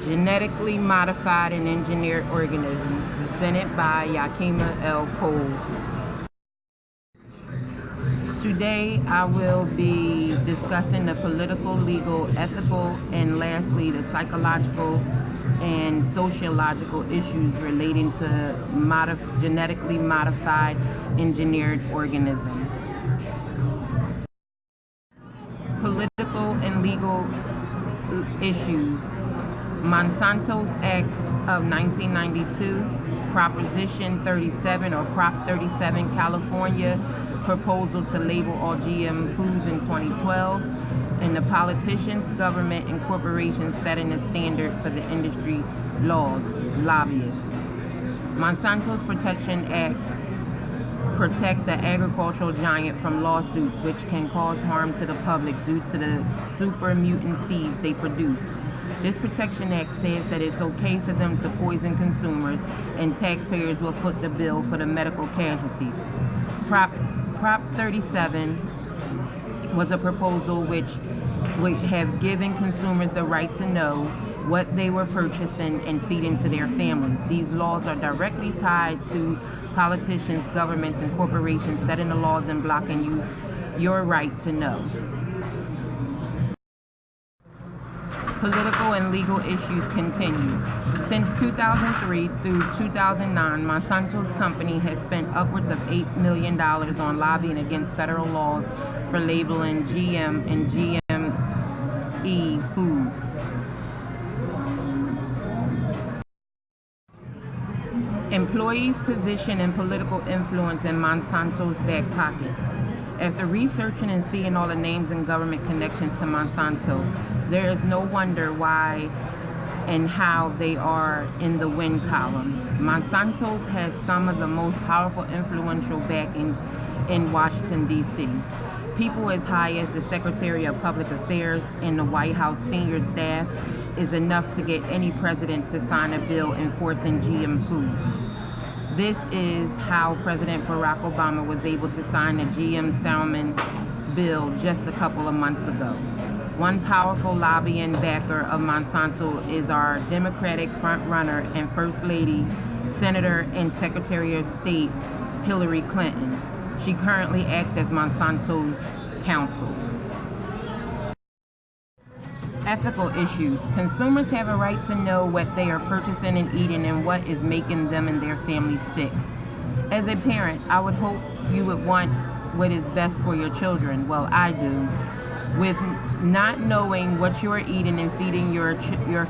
Genetically Modified and Engineered Organisms, presented by Yakima L. Coles. Today I will be discussing the political, legal, ethical, and lastly the psychological and sociological issues relating to genetically modified engineered organisms. Political and legal issues. Monsanto's Act of 1992, Proposition 37 or Prop 37, California proposal to label all GM foods in 2012, and the politicians, government, and corporations setting the standard for the industry laws, lobbyists. Monsanto's Protection Act protect the agricultural giant from lawsuits which can cause harm to the public due to the super mutant seeds they produce. This Protection Act says that it's okay for them to poison consumers and taxpayers will foot the bill for the medical casualties. Prop 37 was a proposal which would have given consumers the right to know what they were purchasing and feeding to their families. These laws are directly tied to politicians, governments, and corporations setting the laws and blocking your right to know. Political and legal issues continue. Since 2003 through 2009, Monsanto's company has spent upwards of $8 million on lobbying against federal laws for labeling GM and GME foods. Employees' position and political influence in Monsanto's back pocket. After researching and seeing all the names and government connections to Monsanto, there is no wonder why and how they are in the win column. Monsanto's has some of the most powerful, influential backings in Washington, D.C. People as high as the Secretary of Public Affairs and the White House senior staff is enough to get any president to sign a bill enforcing GM foods. This is how President Barack Obama was able to sign the GM salmon bill just a couple of months ago. One powerful lobbying backer of Monsanto is our Democratic frontrunner and First Lady, Senator and Secretary of State Hillary Clinton. She currently acts as Monsanto's counsel. Ethical issues. Consumers have a right to know what they are purchasing and eating and what is making them and their families sick. As a parent, I would hope you would want what is best for your children. Well, I do. With not knowing what you are eating and feeding your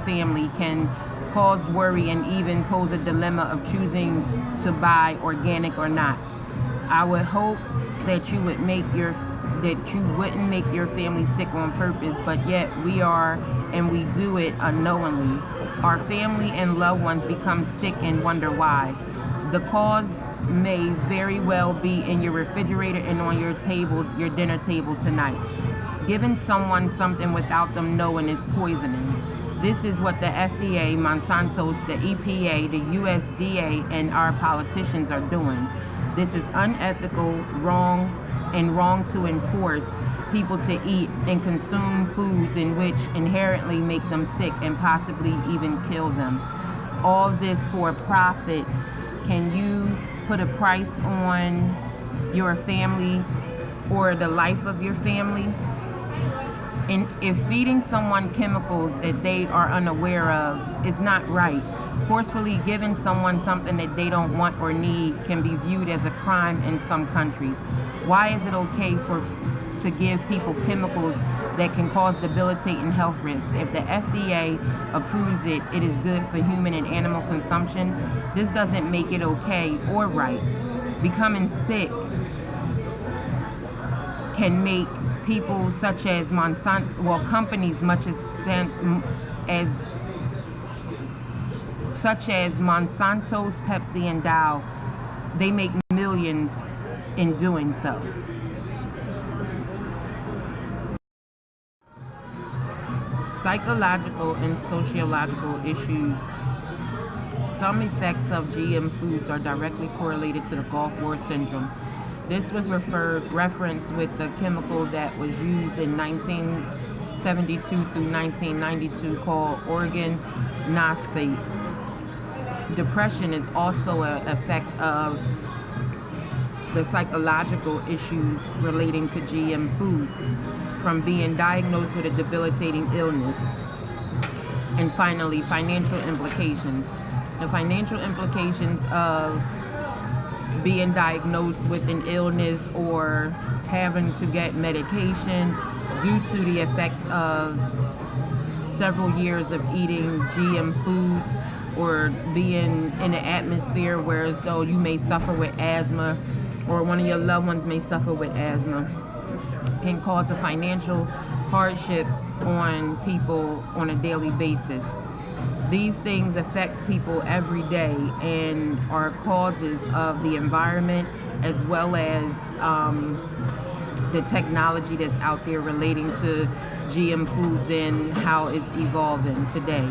family can cause worry and even pose a dilemma of choosing to buy organic or not. I would hope that you wouldn't make your family sick on purpose, but yet we are, and we do it unknowingly. Our family and loved ones become sick and wonder why. The cause may very well be in your refrigerator and on your dinner table tonight. Giving someone something without them knowing is poisoning. This is what the FDA, Monsanto's, the EPA, the USDA, and our politicians are doing. This is unethical, wrong to enforce people to eat and consume foods in which inherently make them sick and possibly even kill them. All this for profit. Can you put a price on your family or the life of your family? And if feeding someone chemicals that they are unaware of is not right, forcefully giving someone something that they don't want or need can be viewed as a crime in some countries. Why is it okay to give people chemicals that can cause debilitating health risks? If the FDA approves it, it is good for human and animal consumption. This doesn't make it okay or right. Becoming sick can make people such as companies such as Monsanto's, Pepsi, and Dow, they make millions in doing so. Psychological and sociological issues. Some effects of GM foods are directly correlated to the Gulf War syndrome. This was referenced with the chemical that was used in 1972 through 1992 called organ phosphate. Depression is also an effect of the psychological issues relating to GM foods, from being diagnosed with a debilitating illness. And finally, financial implications. The financial implications of being diagnosed with an illness or having to get medication due to the effects of several years of eating GM foods, or being in an atmosphere where as though you may suffer with asthma or one of your loved ones may suffer with asthma, can cause a financial hardship on people on a daily basis. These things affect people every day and are causes of the environment, as well as the technology that's out there relating to GM foods and how it's evolving today.